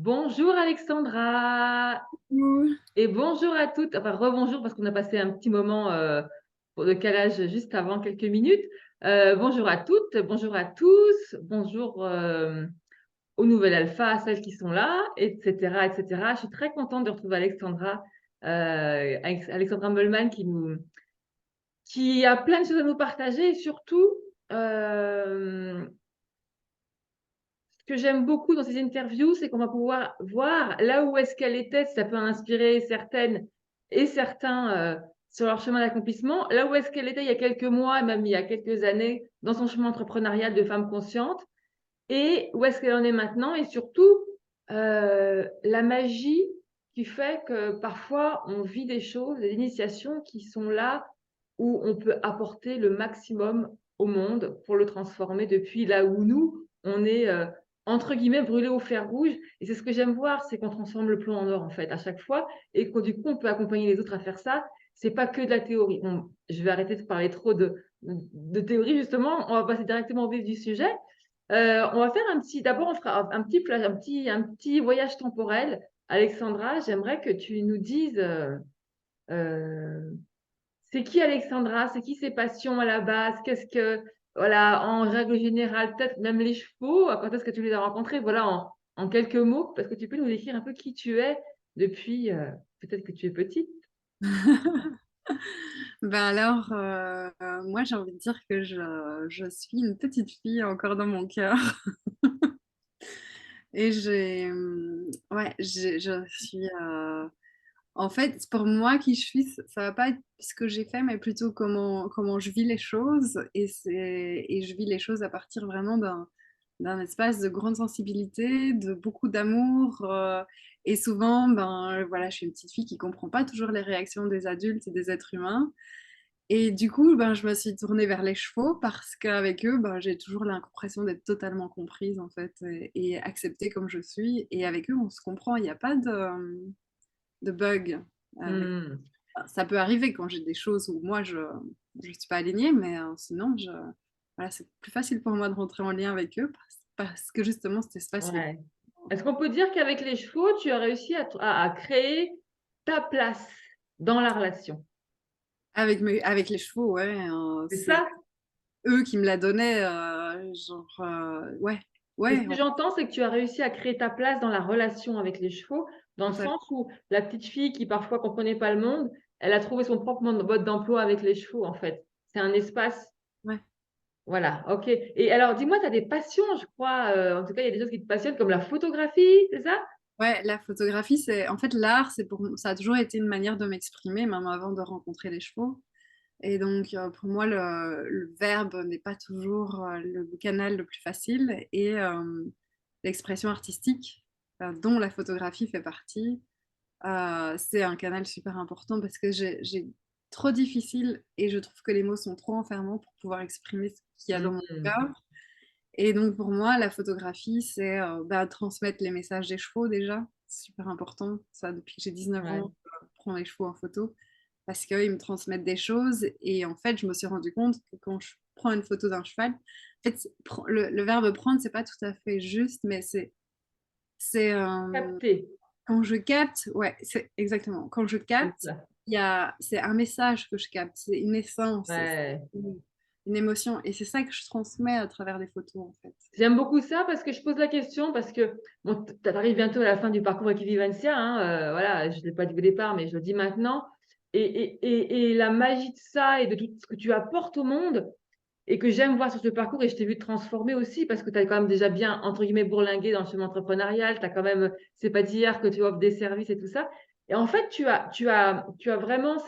Bonjour Alexandra Coucou. et bonjour à toutes. Enfin, rebonjour parce qu'on a passé un petit moment pour le calage juste avant quelques minutes. Bonjour à toutes, bonjour à tous, bonjour au nouvel alpha, à celles qui sont là, etc., etc. Je suis très contente de retrouver Alexandra, Alexandra Mollman qui a plein de choses à nous partager et surtout, euh, ce que j'aime beaucoup dans ces interviews, c'est qu'on va pouvoir voir là où est-ce qu'elle était, si ça peut en inspirer certaines et certains sur leur chemin d'accomplissement, là où est-ce qu'elle était il y a quelques mois, même il y a quelques années, dans son chemin entrepreneurial de femme consciente, et où est-ce qu'elle en est maintenant, et surtout la magie qui fait que parfois on vit des choses, des initiations qui sont là où on peut apporter le maximum au monde pour le transformer depuis là où nous, on est entre guillemets brûlé au fer rouge. Et c'est ce que j'aime voir, c'est qu'on transforme le plomb en or en fait à chaque fois et que du coup on peut accompagner les autres à faire ça. C'est pas que de la théorie. Bon, je vais arrêter de parler trop de théorie justement. On va passer directement au vif du sujet. On va faire d'abord on fera un petit plage, un petit voyage temporel. Alexandra, j'aimerais que tu nous dises, euh, c'est qui Alexandra? C'est qui ses passions à la base? Voilà, en règle générale, peut-être même les chevaux, quand est-ce que tu les as rencontrés? Voilà, en quelques mots, parce que tu peux nous décrire un peu qui tu es depuis, peut-être que tu es petite. Moi j'ai envie de dire que je suis une petite fille encore dans mon cœur. Et je suis... En fait, pour moi, qui je suis, ça va pas être ce que j'ai fait, mais plutôt comment je vis les choses. Et je vis les choses à partir vraiment d'un espace de grande sensibilité, de beaucoup d'amour. Et souvent, voilà, je suis une petite fille qui comprend pas toujours les réactions des adultes et des êtres humains. Et du coup, je me suis tournée vers les chevaux parce qu'avec eux, j'ai toujours l'impression d'être totalement comprise en fait et acceptée comme je suis. Et avec eux, on se comprend. Il n'y a pas de bug. Avec... Hmm. Ça peut arriver quand j'ai des choses où moi je suis pas alignée, mais sinon voilà, c'est plus facile pour moi de rentrer en lien avec eux parce que justement cet espace il est... Ouais. Est-ce qu'on peut dire qu'avec les chevaux, tu as réussi à créer ta place dans la relation? Avec les chevaux, ouais, C'est c'est ça? eux qui me la donnaient, ouais, Mais ce ouais, que ouais, j'entends, c'est que tu as réussi à créer ta place dans la relation avec les chevaux, dans le totalement. sens où la petite fille qui parfois comprenait pas le monde, elle a trouvé son propre mode d'emploi avec les chevaux, en fait. C'est un espace, Ouais. voilà, ok. Et alors, dis-moi, tu as des passions, je crois, en tout cas, il y a des choses qui te passionnent, comme la photographie, c'est ça? Ouais, la photographie, c'est en fait l'art, ça a toujours été une manière de m'exprimer, même avant de rencontrer les chevaux. Et donc, pour moi, le verbe n'est pas toujours le canal le plus facile et l'expression artistique, dont la photographie fait partie, c'est un canal super important parce que j'ai trop difficile et je trouve que les mots sont trop enfermants pour pouvoir exprimer ce qu'il y a dans mon Hmm. cœur. Et donc, pour moi, la photographie, c'est transmettre les messages des chevaux déjà. C'est super important. Ça, depuis que j'ai 19 ans, Ouais. je prends les chevaux en photo parce qu'ils me transmettent des choses. Et en fait, je me suis rendu compte que quand je prends une photo d'un cheval, en fait, le verbe prendre, c'est pas tout à fait juste, mais c'est Capté, quand je capte, ouais, c'est exactement. Quand je c'est capte, ça. c'est un message que je capte, c'est une essence, c'est Ouais. une émotion. Et c'est ça que je transmets à travers des photos, en fait. J'aime beaucoup ça parce que je pose la question, parce que bon, tu arrives bientôt à la fin du parcours Equivivencia, hein, voilà, je ne l'ai pas dit au départ, mais je le dis maintenant. Et la magie de ça et de tout ce que tu apportes au monde et que j'aime voir sur ce parcours, et je t'ai vu te transformer aussi parce que tu as quand même déjà bien, entre guillemets, bourlingué dans le chemin entrepreneurial, tu as quand même, c'est pas d'hier que tu offres des services et tout ça. Et en fait, tu as vraiment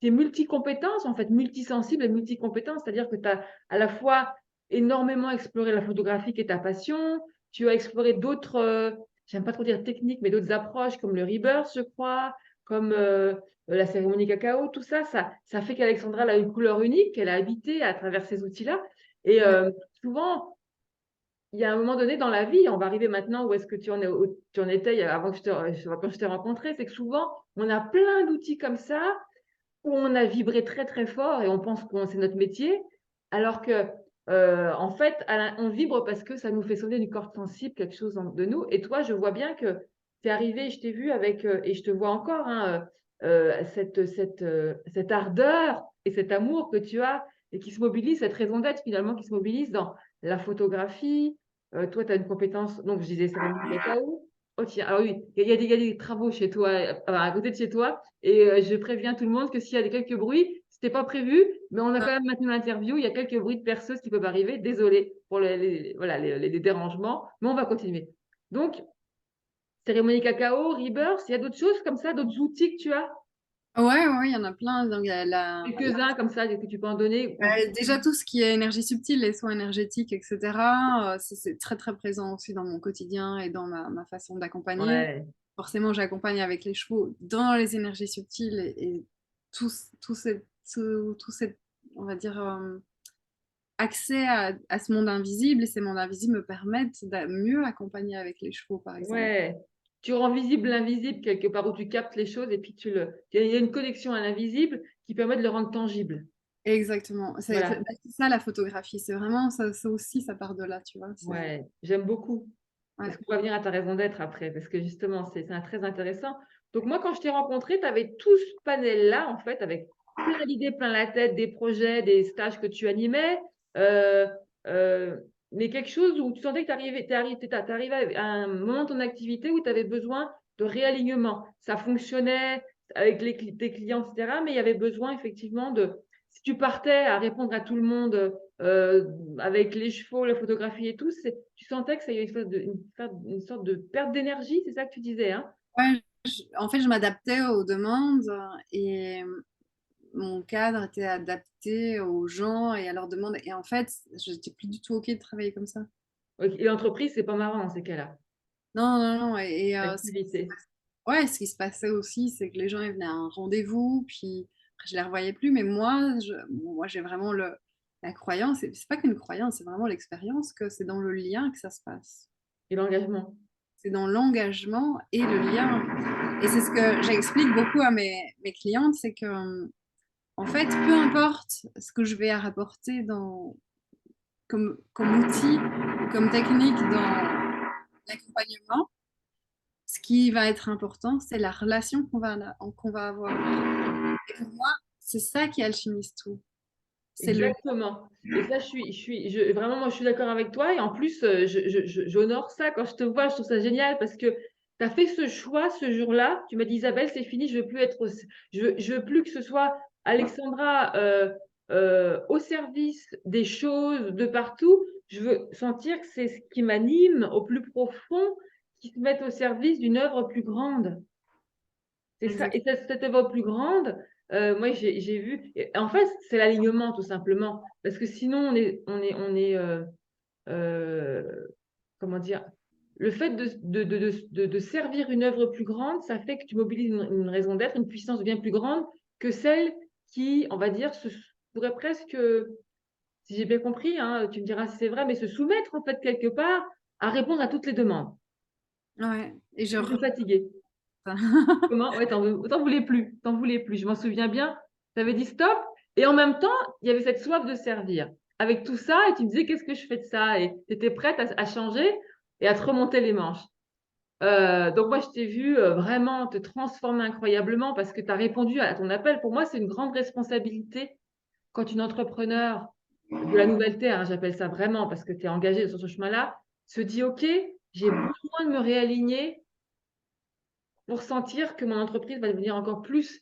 tes multicompétences, en fait, multisensible et multicompétences, c'est-à-dire que tu as à la fois énormément exploré la photographie qui est ta passion, tu as exploré d'autres, j'aime pas trop dire techniques, mais d'autres approches comme le rebirth, je crois, comme la cérémonie cacao, tout ça, ça fait qu'Alexandra elle a une couleur unique, qu'elle a habité à travers ces outils-là. Et Ouais. souvent, il y a un moment donné dans la vie, on va arriver maintenant où est-ce que tu en étais avant que quand je t'ai rencontré, c'est que souvent, on a plein d'outils comme ça où on a vibré très très fort et on pense que c'est notre métier, alors que en fait, on vibre parce que ça nous fait sonner une corde sensible, quelque chose de nous. Et toi, je vois bien que tu es arrivé, je t'ai vu avec, et je te vois encore, hein, cette ardeur et cet amour que tu as et qui se mobilise, cette raison d'être finalement qui se mobilise dans la photographie. Toi, tu as une compétence, donc je disais cérémonie cacao. Oh tiens, alors oui, il y a des travaux chez toi, à côté de chez toi, et je préviens tout le monde que s'il y a quelques bruits, c'était pas prévu, mais on a quand même maintenu l'interview. Il y a quelques bruits de perceuse qui peuvent arriver. Désolée pour voilà, les dérangements, mais on va continuer. Donc, cérémonie cacao, Rebirth, il y a d'autres choses comme ça, d'autres outils que tu as? Ouais, il y en a plein. Donc, il y a Quelques-uns comme ça que tu peux en donner? déjà, tout ce qui est énergie subtile, les soins énergétiques, etc., c'est très, très présent aussi dans mon quotidien et dans ma façon d'accompagner. Ouais, Forcément, j'accompagne avec les chevaux dans les énergies subtiles et tout, tout cette, on va dire, accès à ce monde invisible. Et ces mondes invisibles me permettent de mieux accompagner avec les chevaux, par exemple. ouais. Tu rends visible l'invisible quelque part où tu captes les choses et puis il y a une connexion à l'invisible qui permet de le rendre tangible. Exactement. Voilà. C'est ça la photographie. C'est vraiment ça aussi, ça part de là, tu vois. Ouais, j'aime beaucoup. Parce Ouais. qu'on va venir à ta raison d'être après, parce que justement, c'est très intéressant. Donc moi, quand je t'ai rencontré, tu avais tout ce panel-là, en fait, avec plein d'idées, plein la tête, des projets, des stages que tu animais, euh, euh, mais quelque chose où tu sentais que t'arrivais à un moment de ton activité où tu avais besoin de réalignement. Ça fonctionnait avec tes clients, etc., mais il y avait besoin effectivement de... Si tu partais à répondre à tout le monde avec les chevaux, la photographie et tout, tu sentais que ça y avait une sorte de perte d'énergie, c'est ça que tu disais, hein? Ouais, en fait, je m'adaptais aux demandes et mon cadre était adapté aux gens et à leurs demandes. Et en fait, je n'étais plus du tout OK de travailler comme ça. Ok. Et l'entreprise, c'est pas marrant dans ces cas-là, Non, non, non. l'activité. Ouais, ce qui se passait aussi, c'est que les gens ils venaient à un rendez-vous, puis après, je les revoyais plus. Mais moi j'ai vraiment la croyance, et c'est pas qu'une croyance, c'est vraiment l'expérience que c'est dans le lien que ça se passe. Et l'engagement. C'est dans l'engagement et le lien. Et c'est ce que j'explique beaucoup à mes clientes, c'est que, en fait, peu importe ce que je vais rapporter comme outil, comme technique dans l'accompagnement, ce qui va être important, c'est la relation qu'on va avoir. Et pour moi, c'est ça qui alchimise tout. C'est le... Exactement. Et ça, vraiment, moi, je suis d'accord avec toi. Et en plus, j'honore ça quand je te vois. Je trouve ça génial parce que tu as fait ce choix ce jour-là. Tu m'as dit, Isabelle, c'est fini. Je veux plus être, je veux plus que ce soit Alexandra au service des choses de partout. Je veux sentir que c'est ce qui m'anime au plus profond, qui se mette au service d'une œuvre plus grande. C'est ça. Exact. Et cette œuvre plus grande, moi, j'ai vu. En fait, c'est l'alignement, tout simplement. Parce que sinon, euh, comment dire, le fait de servir une œuvre plus grande, ça fait que tu mobilises une raison d'être, une puissance bien plus grande que celle qui, on va dire, pourrait presque, si j'ai bien compris, hein, tu me diras si c'est vrai, mais se soumettre, en fait, quelque part, à répondre à toutes les demandes. Ouais. Et je Et te fatiguer. Comment? Ouais, t'en voulais plus. T'en voulais plus. Je m'en souviens bien. Tu avais dit stop. Et en même temps, il y avait cette soif de servir. Avec tout ça, et tu me disais, qu'est-ce que je fais de ça? Et tu étais prête à changer et à te remonter les manches. Donc moi, je t'ai vu vraiment te transformer incroyablement parce que tu as répondu à ton appel. Pour moi, c'est une grande responsabilité quand une entrepreneur de la nouvelle terre, hein, j'appelle ça vraiment parce que tu es engagée sur ce chemin-là, se dit, OK, j'ai besoin de me réaligner pour sentir que mon entreprise va devenir encore plus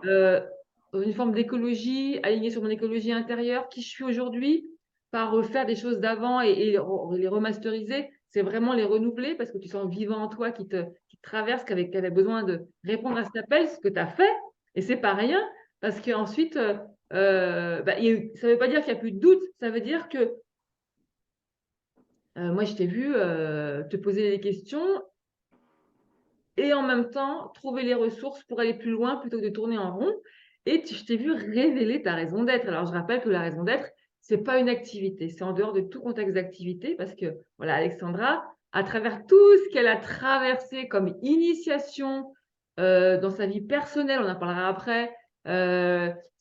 euh, dans une forme d'écologie, alignée sur mon écologie intérieure, qui je suis aujourd'hui, pas refaire des choses d'avant et les remasteriser, c'est vraiment les renouveler parce que tu sens vivant en toi qui te traverse, qui avait besoin de répondre à cet appel, ce que tu as fait, et c'est pas rien, parce qu'ensuite, ça ne veut pas dire qu'il n'y a plus de doute, ça veut dire que moi, je t'ai vu te poser des questions et en même temps trouver les ressources pour aller plus loin plutôt que de tourner en rond. Et je t'ai vu révéler ta raison d'être. Alors, je rappelle que la raison d'être, c'est pas une activité, c'est en dehors de tout contexte d'activité parce que, voilà, Alexandra, à travers tout ce qu'elle a traversé comme initiation dans sa vie personnelle, on en parlera après,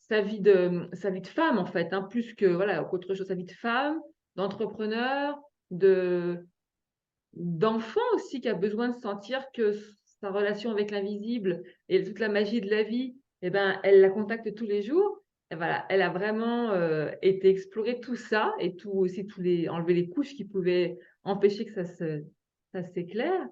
sa vie de femme, en fait, hein, plus que voilà, qu'autre chose, sa vie de femme, d'entrepreneur, de d'enfant aussi qui a besoin de sentir que sa relation avec l'invisible et toute la magie de la vie, eh ben, elle la contacte tous les jours. Et voilà, elle a vraiment, été explorer tout ça et tout aussi tous les enlever les couches qui pouvaient empêcher que ça s'éclaire.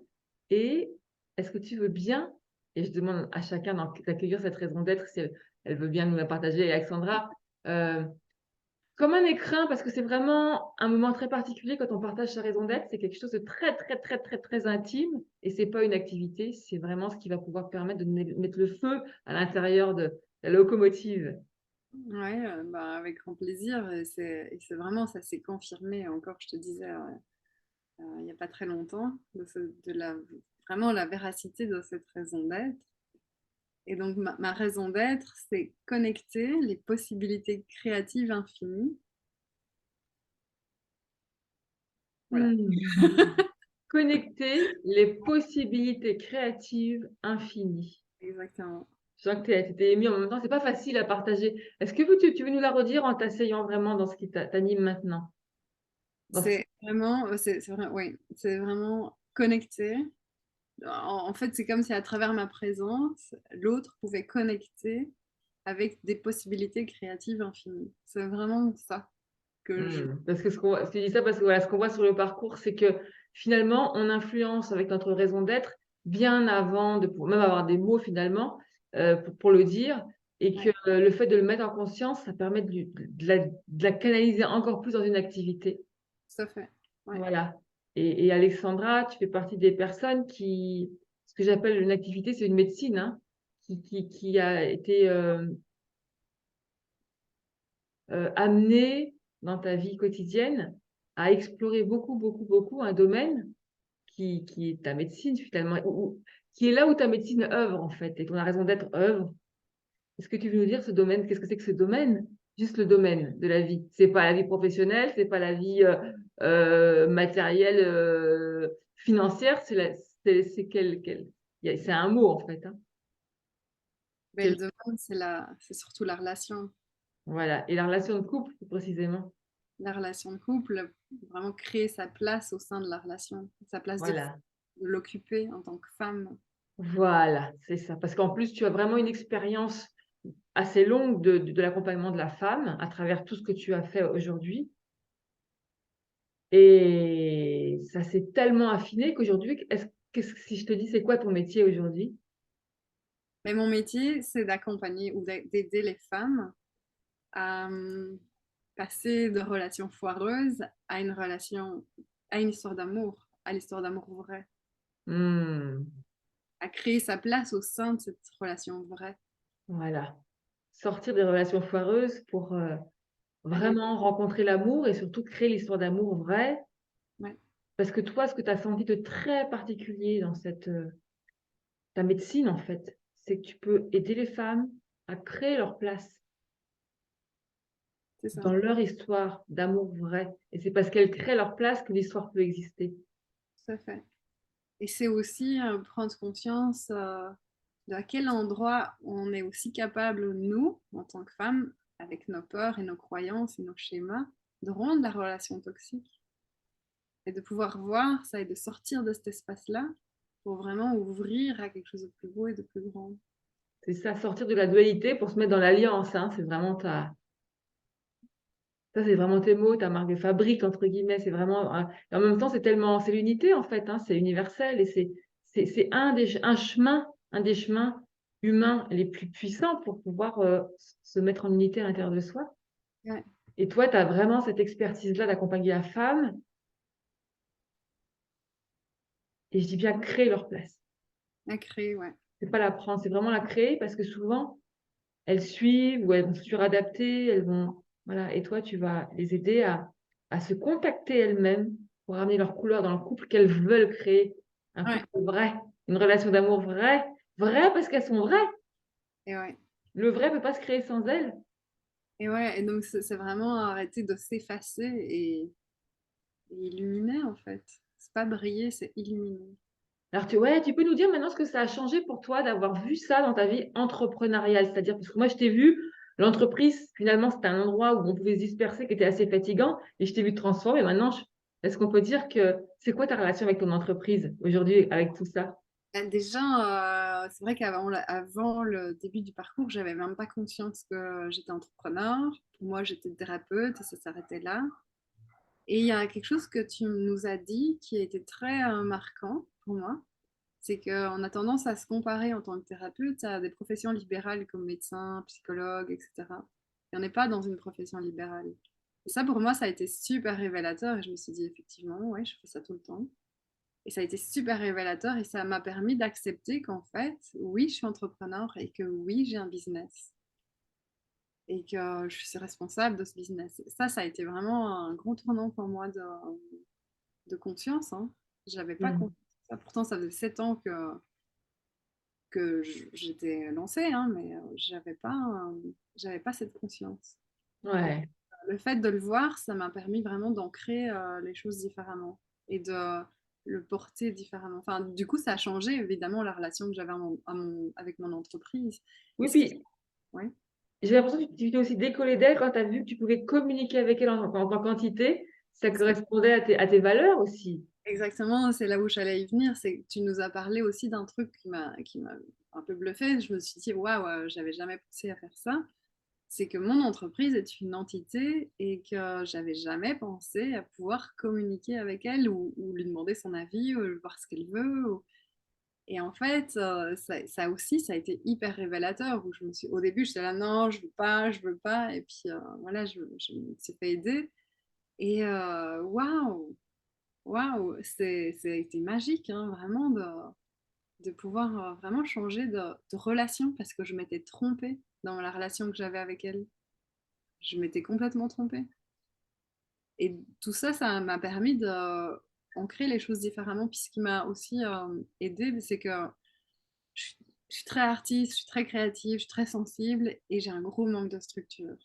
Et est-ce que tu veux bien et je demande à chacun d'accueillir cette raison d'être si elle veut bien nous la partager, Alexandra, heu comme un écrin, parce que c'est vraiment un moment très particulier quand on partage sa raison d'être. C'est quelque chose de très, très, très, très, très intime et c'est pas une activité, c'est vraiment ce qui va pouvoir permettre de mettre le feu à l'intérieur de la locomotive. Ouais, bah, avec grand plaisir. Et c'est vraiment, ça s'est confirmé encore, je te disais, il n'y a pas très longtemps, vraiment la véracité de cette raison d'être. Et donc, ma raison d'être, c'est connecter les possibilités créatives infinies. Voilà, Mmh. Connecter les possibilités créatives infinies. exactement. Je sens que tu étais émue en même temps, c'est pas facile à partager. Est-ce que tu veux nous la redire en t'asseyant vraiment dans ce qui t'anime maintenant? Dans ce C'est vraiment, oui, c'est vraiment connecter. En fait, c'est comme si à travers ma présence, l'autre pouvait connecter avec des possibilités créatives infinies. C'est vraiment ça que je... Parce que je te dis ça parce que voilà, ce qu'on voit sur le parcours, c'est que finalement, on influence avec notre raison d'être bien avant de même avoir des mots finalement pour le dire, et que Ouais, le fait de le mettre en conscience, ça permet de la canaliser encore plus dans une activité. tout à fait. Ouais. Voilà. Et Alexandra, tu fais partie des personnes qui, ce que j'appelle une activité, c'est une médecine, hein, qui a été amenée dans ta vie quotidienne à explorer beaucoup, beaucoup, beaucoup un domaine qui est ta médecine finalement, qui est là où ta médecine œuvre en fait, et ton raison d'être œuvre. Est-ce que tu veux nous dire ce domaine, qu'est-ce que c'est que ce domaine? Juste le domaine de la vie. C'est pas la vie professionnelle, c'est pas la vie matérielle, financière, c'est c'est un mot en fait, hein. Mais le Quel- domaine, c'est surtout la relation. voilà. Et la relation de couple, plus précisément. La relation de couple, vraiment créer sa place au sein de la relation, sa place Voilà. de l'occuper en tant que femme. Voilà, c'est ça. Parce qu'en plus, tu as vraiment une expérience assez longue de l'accompagnement de la femme à travers tout ce que tu as fait aujourd'hui. Et ça s'est tellement affiné qu'aujourd'hui, si je te dis, c'est quoi ton métier aujourd'hui? Mais mon métier, c'est d'accompagner ou d'aider les femmes à passer de relations foireuses à une relation, à une histoire d'amour, à l'histoire d'amour vrai, Hmm, à créer sa place au sein de cette relation vraie. voilà. Sortir des relations foireuses pour Aller, vraiment rencontrer l'amour et surtout créer l'histoire d'amour vraie. ouais, Parce que toi, ce que tu as senti de très particulier dans ta médecine, en fait, c'est que tu peux aider les femmes à créer leur place c'est ça, dans leur histoire d'amour vrai. Et c'est parce qu'elles créent leur place que l'histoire peut exister. tout à fait. Et c'est aussi prendre conscience de à quel endroit on est aussi capable, nous, en tant que femmes, avec nos peurs et nos croyances et nos schémas, de rendre la relation toxique et de pouvoir voir ça et de sortir de cet espace-là pour vraiment ouvrir à quelque chose de plus beau et de plus grand. C'est ça, sortir de la dualité pour se mettre dans l'alliance, hein. Ça, c'est vraiment tes mots, ta marque de fabrique, entre guillemets. C'est vraiment, et en même temps, c'est l'unité, en fait, hein. C'est universel et c'est un des chemins humains les plus puissants pour pouvoir se mettre en unité à l'intérieur de soi. Ouais, Et toi, tu as vraiment cette expertise-là d'accompagner la femme, et je dis bien créer leur place. à créer, ouais. C'est pas la prendre, c'est vraiment la créer parce que souvent, elles suivent ou elles vont se suradapter, elles vont, voilà. Et toi, tu vas les aider à se contacter elles-mêmes pour ramener leur couleur dans le couple qu'elles veulent créer. Un Ouais, couple vrai, une relation d'amour vraie, vraie parce qu'elles sont vraies. et ouais. Le vrai peut pas se créer sans elles. Et ouais, et donc c'est vraiment arrêter de s'effacer et illuminer en fait. C'est pas briller, c'est illuminer. Alors, ouais, tu peux nous dire maintenant ce que ça a changé pour toi d'avoir vu ça dans ta vie entrepreneuriale, c'est-à-dire parce que moi, je t'ai vu l'entreprise, finalement, c'était un endroit où on pouvait se disperser, qui était assez fatigant, et je t'ai vu te transformer. Maintenant, est-ce qu'on peut dire que c'est quoi ta relation avec ton entreprise aujourd'hui, avec tout ça? Déjà, c'est vrai avant le début du parcours, j'avais même pas conscience que j'étais entrepreneur. Pour moi, j'étais thérapeute et ça s'arrêtait là. Et il y a quelque chose que tu nous as dit qui a été très marquant pour moi, c'est qu'on a tendance à se comparer en tant que thérapeute à des professions libérales comme médecin, psychologue, etc. Et on n'est pas dans une profession libérale. Et ça, pour moi, ça a été super révélateur et je me suis dit, effectivement, ouais, je fais ça tout le temps. Et ça a été super révélateur et ça m'a permis d'accepter qu'en fait, oui, je suis entrepreneur et que oui, j'ai un business et que je suis responsable de ce business. Ça a été vraiment un gros tournant pour moi de conscience. Hein. J'avais pas Hmm. conscience de ça. Pourtant, ça faisait 7 ans que j'étais lancée, hein, mais j'avais pas cette conscience. Et Ouais. le fait de le voir, ça m'a permis vraiment d'ancrer les choses différemment et de le porter différemment. Enfin, du coup, ça a changé évidemment la relation que j'avais avec mon entreprise. Et Oui, ce qui, puis ouais, j'ai l'impression que tu t'es aussi décollé d'elle quand tu as vu que tu pouvais communiquer avec elle en tant qu'entité. Ça c'est correspondait à tes valeurs aussi. exactement, c'est là où j'allais y venir. C'est que tu nous as parlé aussi d'un truc qui m'a un peu bluffé. Je me suis dit, waouh, j'avais jamais pensé à faire ça. C'est que mon entreprise est une entité et que j'avais jamais pensé à pouvoir communiquer avec elle ou lui demander son avis ou voir ce qu'elle veut. Et en fait, ça aussi, ça a été hyper révélateur où au début, j'étais là, non, je veux pas, je veux pas. Et puis voilà, je me suis fait aider. Et waouh, waouh, ça a été magique, hein, vraiment, de pouvoir vraiment changer de relation parce que je m'étais trompée dans la relation que j'avais avec elle. Je m'étais complètement trompée. Et tout ça, ça m'a permis d'ancrer les choses différemment. Puis ce qui m'a aussi aidé, c'est que je suis, je suis très artiste, je suis très créative, je suis très sensible et j'ai un gros manque de structure.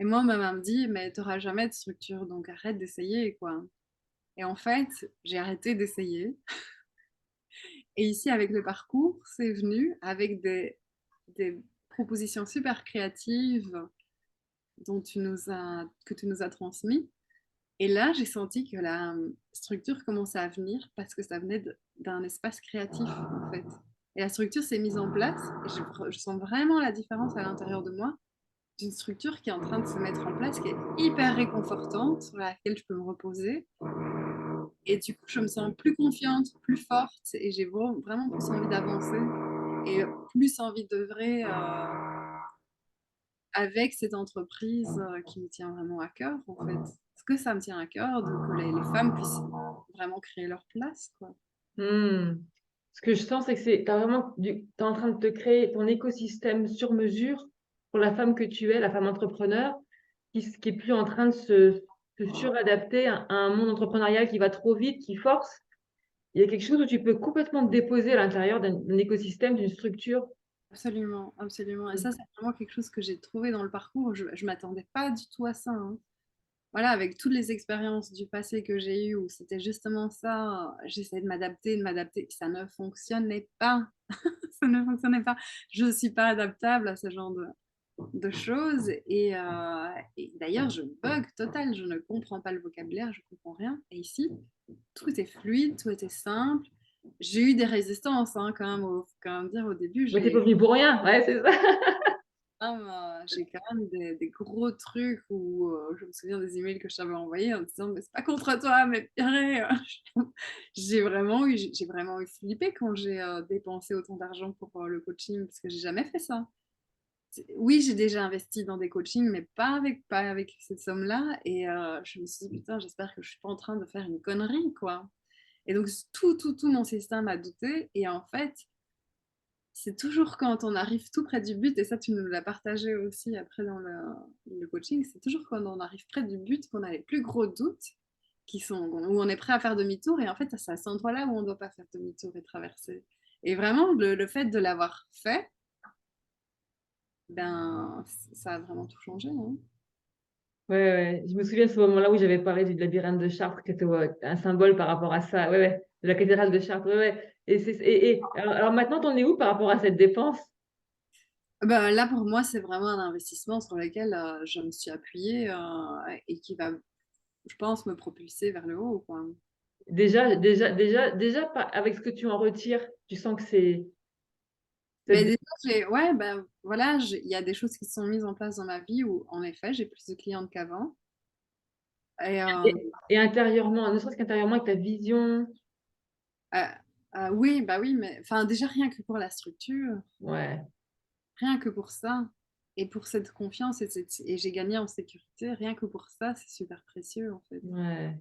Et moi, ma maman me dit, mais tu n'auras jamais de structure, donc arrête d'essayer, quoi. Et en fait, j'ai arrêté d'essayer. Et ici, avec le parcours, c'est venu avec des propositions super créatives que tu nous as transmises. Et là, j'ai senti que la structure commençait à venir parce que ça venait d'un espace créatif, en fait. Et la structure s'est mise en place et je sens vraiment la différence à l'intérieur de moi d'une structure qui est en train de se mettre en place, qui est hyper réconfortante, sur laquelle je peux me reposer. Et du coup, je me sens plus confiante, plus forte et j'ai vraiment plus envie d'avancer et plus envie d'œuvrer avec cette entreprise qui me tient vraiment à cœur, en fait. Parce que ça me tient à cœur que les femmes puissent vraiment créer leur place, quoi. Hmm. Ce que je sens, c'est que t'es en train de te créer ton écosystème sur mesure pour la femme que tu es, la femme entrepreneur, qui est plus en train de se suradapter à un monde entrepreneurial qui va trop vite, qui force. Il y a quelque chose où tu peux complètement te déposer à l'intérieur d'un écosystème, d'une structure. Absolument, absolument. Et ça, c'est vraiment quelque chose que j'ai trouvé dans le parcours. Je ne m'attendais pas du tout à ça. Hein. Voilà, avec toutes les expériences du passé que j'ai eues, où c'était justement ça, j'essayais de m'adapter. Ça ne fonctionnait pas. Ça ne fonctionnait pas. Je ne suis pas adaptable à ce genre de choses. Et d'ailleurs, je bug total. Je ne comprends pas le vocabulaire, je ne comprends rien. Et ici, tout était fluide, tout était simple. J'ai eu des résistances, hein, quand même, faut quand même dire au début, Mais t'es pas venu pour rien, ouais, c'est ça. j'ai quand même des gros trucs où je me souviens des emails que je t'avais envoyés en disant mais c'est pas contre toi, mais purée, j'ai vraiment eu flippé quand j'ai dépensé autant d'argent pour le coaching parce que j'ai jamais fait ça. Oui, j'ai déjà investi dans des coachings, mais pas avec cette somme-là. Et je me suis dit, putain, j'espère que je suis pas en train de faire une connerie, quoi. Et donc, tout mon système a douté. Et en fait, c'est toujours quand on arrive tout près du but, et ça, tu nous l'as partagé aussi après dans le coaching, c'est toujours quand on arrive près du but qu'on a les plus gros doutes, où on est prêt à faire demi-tour. Et en fait, c'est à cet endroit-là où on ne doit pas faire demi-tour et traverser. Et vraiment, le fait de l'avoir fait, ben, ça a vraiment tout changé. Hein. Ouais, ouais. Je me souviens de ce moment-là où j'avais parlé du labyrinthe de Chartres, qui était ouais, un symbole par rapport à ça. Ouais, ouais. De la cathédrale de Chartres. Ouais, ouais. Et maintenant, t'en es où par rapport à cette dépense? Bah, là, pour moi, c'est vraiment un investissement sur lequel je me suis appuyée et qui va, je pense, me propulser vers le haut, quoi. Déjà, avec ce que tu en retires, tu sens que Mais c'est- déjà, ouais, ben voilà, il y a des choses qui se sont mises en place dans ma vie où, en effet, j'ai plus de clientes qu'avant. Et et intérieurement, ne serait-ce qu'intérieurement avec ta vision. euh, oui, bah oui, mais enfin, déjà, rien que pour la structure, Ouais, rien que pour ça, et pour cette confiance, et j'ai gagné en sécurité, rien que pour ça, c'est super précieux, en fait. ouais.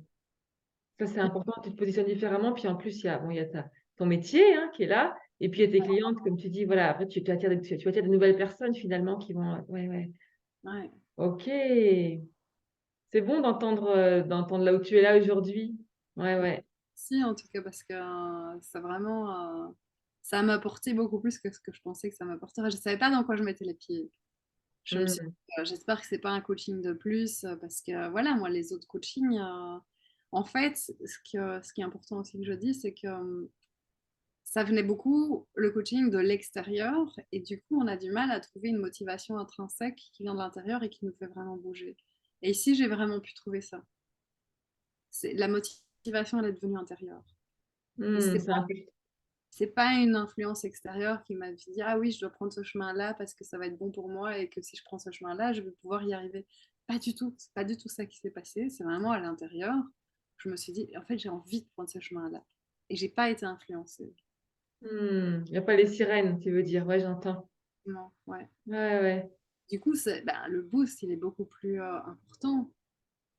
Ça, c'est important, tu te positionnes différemment. Puis en plus, bon, il y a ton métier hein, qui est là. Et puis, il y a tes clientes, comme tu dis, voilà, après, tu attires de nouvelles personnes finalement qui vont. Ouais, ouais. Ouais. Ok. C'est bon d'entendre là où tu es là aujourd'hui. Ouais, ouais. Si, en tout cas, parce que ça vraiment, ça m'a apporté beaucoup plus que ce que je pensais que ça m'apporterait. Je savais pas dans quoi je mettais les pieds. Je me suis Hmm. j'espère que c'est pas un coaching de plus, parce que voilà, moi, les autres coachings, en fait, ce qui est important aussi que je dis, c'est que ça venait beaucoup, le coaching, de l'extérieur, et du coup, on a du mal à trouver une motivation intrinsèque qui vient de l'intérieur et qui nous fait vraiment bouger. Et ici, j'ai vraiment pu trouver ça. La motivation, elle est devenue intérieure. Et Hmm, c'est important. c'est pas une influence extérieure qui m'a dit ah oui, je dois prendre ce chemin-là parce que ça va être bon pour moi et que si je prends ce chemin-là, je vais pouvoir y arriver. Pas du tout, c'est pas du tout ça qui s'est passé. C'est vraiment à l'intérieur. Je me suis dit en fait, j'ai envie de prendre ce chemin-là et j'ai pas été influencée. Il n'y a pas les sirènes, tu veux dire. Ouais, j'entends. Non, ouais. Ouais, ouais. Du coup, ben, le boost, il est beaucoup plus important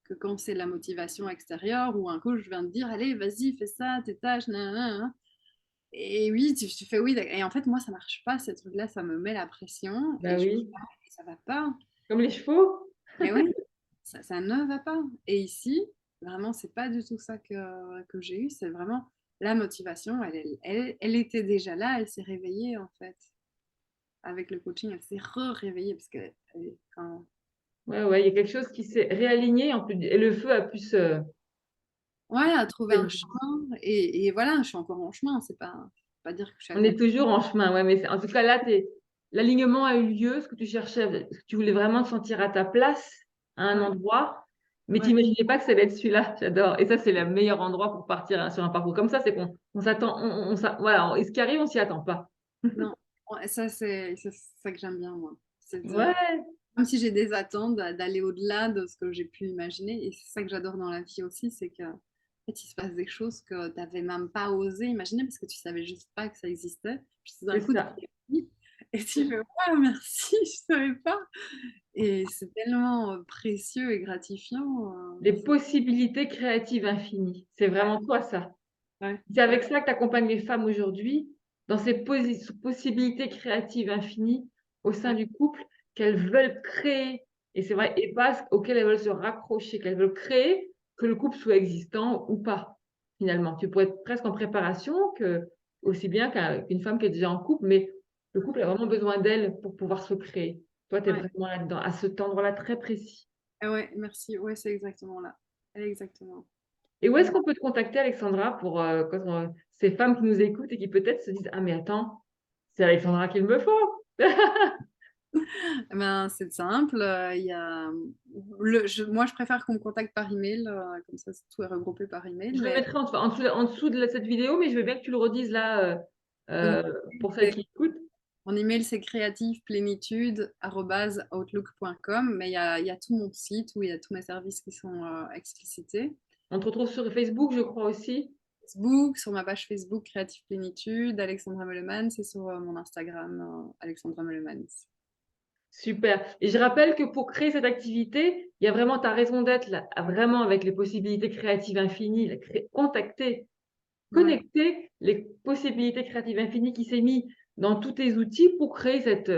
que quand c'est la motivation extérieure ou un coach vient te dire allez, vas-y, fais ça, tes tâches, nanana. Et oui, tu fais oui. Et en fait, moi, ça marche pas, ces trucs-là, ça me met la pression Bah et je me dis, oui. ah, ça va pas. Comme les chevaux. Mais oui, ça ne va pas. Et ici, vraiment, c'est pas du tout ça que j'ai eu. C'est vraiment la motivation, elle était déjà là, elle s'est réveillée en fait. Avec le coaching, elle s'est réveillée parce que quand... Ouais, ouais. Il y a quelque chose qui s'est réaligné en plus. Et le feu a pu se. Ouais, à trouver un chemin. Et voilà, je suis encore en chemin. C'est pas dire que je suis à On est côté. toujours en chemin, ouais, mais en tout cas là, l'alignement a eu lieu, ce que tu cherchais, ce que tu voulais vraiment te sentir à ta place, à un Ouais, endroit, mais tu ouais, n'imaginais pas que ça allait être celui-là. J'adore. Et ça, c'est le meilleur endroit pour partir hein, sur un parcours comme ça, c'est qu'on s'attend, voilà, et ce qui arrive, on s'y attend pas. non. Ouais, ça, c'est ça que j'aime bien, moi. Ouais, Même si j'ai des attentes d'aller au-delà de ce que j'ai pu imaginer. Et c'est ça que j'adore dans la vie aussi, c'est que en fait, il se passe des choses que tu n'avais même pas osé imaginer parce que tu savais juste pas que ça existait. Puis tout d'un c'est coup, tu ça. réfléchis et tu fais ouais, merci, je savais pas. Et c'est tellement précieux et gratifiant. Les possibilités créatives infinies. C'est vraiment toi, ça. Ouais, C'est avec ouais, ça que tu accompagnes les femmes aujourd'hui, dans ces possibilités créatives infinies au sein ouais, du couple qu'elles veulent créer. Et c'est vrai, et pas auxquelles elles veulent se raccrocher, qu'elles veulent créer, que le couple soit existant ou pas, finalement. Tu pourrais être presque en préparation, aussi bien qu'une femme qui est déjà en couple, mais le couple a vraiment besoin d'elle pour pouvoir se créer. Toi, tu es ouais. vraiment là-dedans, à cet endroit-là très précis. Ah ouais, merci. Ouais, c'est exactement là. Exactement. Et où est-ce Ouais. qu'on peut te contacter, Alexandra, pour ces femmes qui nous écoutent et qui peut-être se disent: «Ah mais attends, c'est Alexandra qu'il me faut». Eh ben, c'est simple. Il y a moi, je préfère qu'on me contacte par email, comme ça, tout est regroupé par email. Je le Mais mettrai en dessous de cette vidéo, mais je veux bien que tu le redises là, donc, pour celles c'est- qui écoutent. mon email, c'est creativeplénitude@outlook.com. Mais il y a tout mon site où il y a tous mes services qui sont explicités. On te retrouve sur Facebook, je crois aussi. Facebook, sur ma page Facebook Créative Plénitude, Alexandra Meulemans, c'est sur mon Instagram, Alexandra Meulemans. Super. Et je rappelle que pour créer cette activité, il y a vraiment ta raison d'être là, vraiment avec les possibilités créatives infinies, contacter, Ouais, connecter les possibilités créatives infinies qui s'est mis dans tous tes outils pour créer cette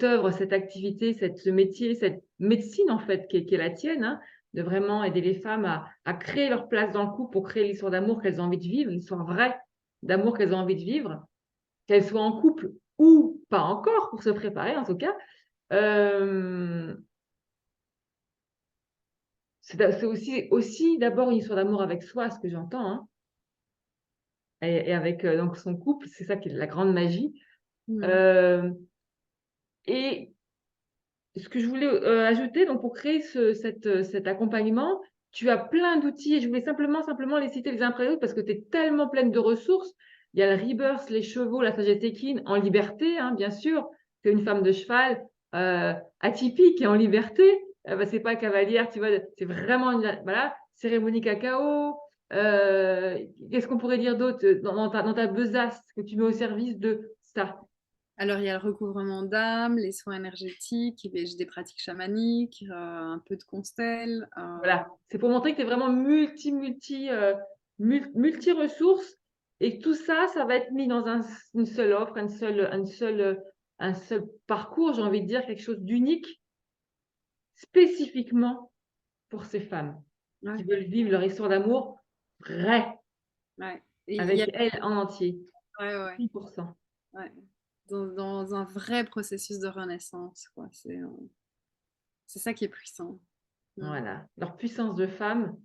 œuvre, cette activité, ce métier, cette médecine en fait qui est la tienne, hein, de vraiment aider les femmes à créer leur place dans le couple pour créer l'histoire d'amour qu'elles ont envie de vivre, l'histoire vraie d'amour qu'elles ont envie de vivre, qu'elles soient en couple ou pas encore, pour se préparer en tout cas. Euh, c'est aussi d'abord une histoire d'amour avec soi, ce que j'entends, hein, et avec donc son couple, c'est ça qui est la grande magie. ouais, Euh, Et ce que je voulais ajouter, donc pour créer cet accompagnement, tu as plein d'outils et je voulais simplement les citer les uns après les autres parce que tu es tellement pleine de ressources. Il y a le Rebirth, les chevaux, la sagesse équine en liberté, hein, bien sûr. Tu es une femme de cheval atypique et en liberté. Bah, c'est pas cavalière, tu vois, c'est vraiment voilà, cérémonie cacao. Qu'est-ce qu'on pourrait dire d'autre dans ta besace que tu mets au service de ça? Alors, il y a le recouvrement d'âme, les soins énergétiques, j'ai des pratiques chamaniques, un peu de constelle. Voilà, c'est pour montrer que tu es vraiment multi-ressources et que tout ça, ça va être mis dans une seule offre, un seul parcours, j'ai envie de dire, quelque chose d'unique, spécifiquement pour ces femmes qui Ouais, veulent vivre leur histoire d'amour vraie, ouais. Et il y a, avec elles en entier, ouais, ouais, 100%. ouais. Dans un vrai processus de renaissance, quoi. C'est ça qui est puissant. Mm. Voilà, leur puissance de femme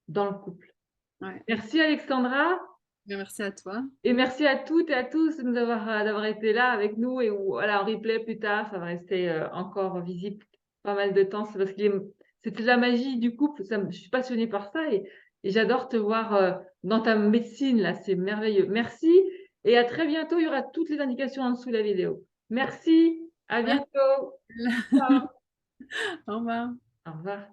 dans le couple. Ouais. Merci Alexandra. Bien, merci à toi. Et merci à toutes et à tous de d'avoir été là avec nous et voilà, en replay plus tard, ça va rester encore visible pas mal de temps. C'est parce que c'était la magie du couple. Je suis passionnée par ça et j'adore te voir dans ta médecine là, c'est merveilleux. Merci et à très bientôt. Il y aura toutes les indications en dessous de la vidéo. Merci, à Merci. bientôt. Ciao. Au revoir. Au revoir.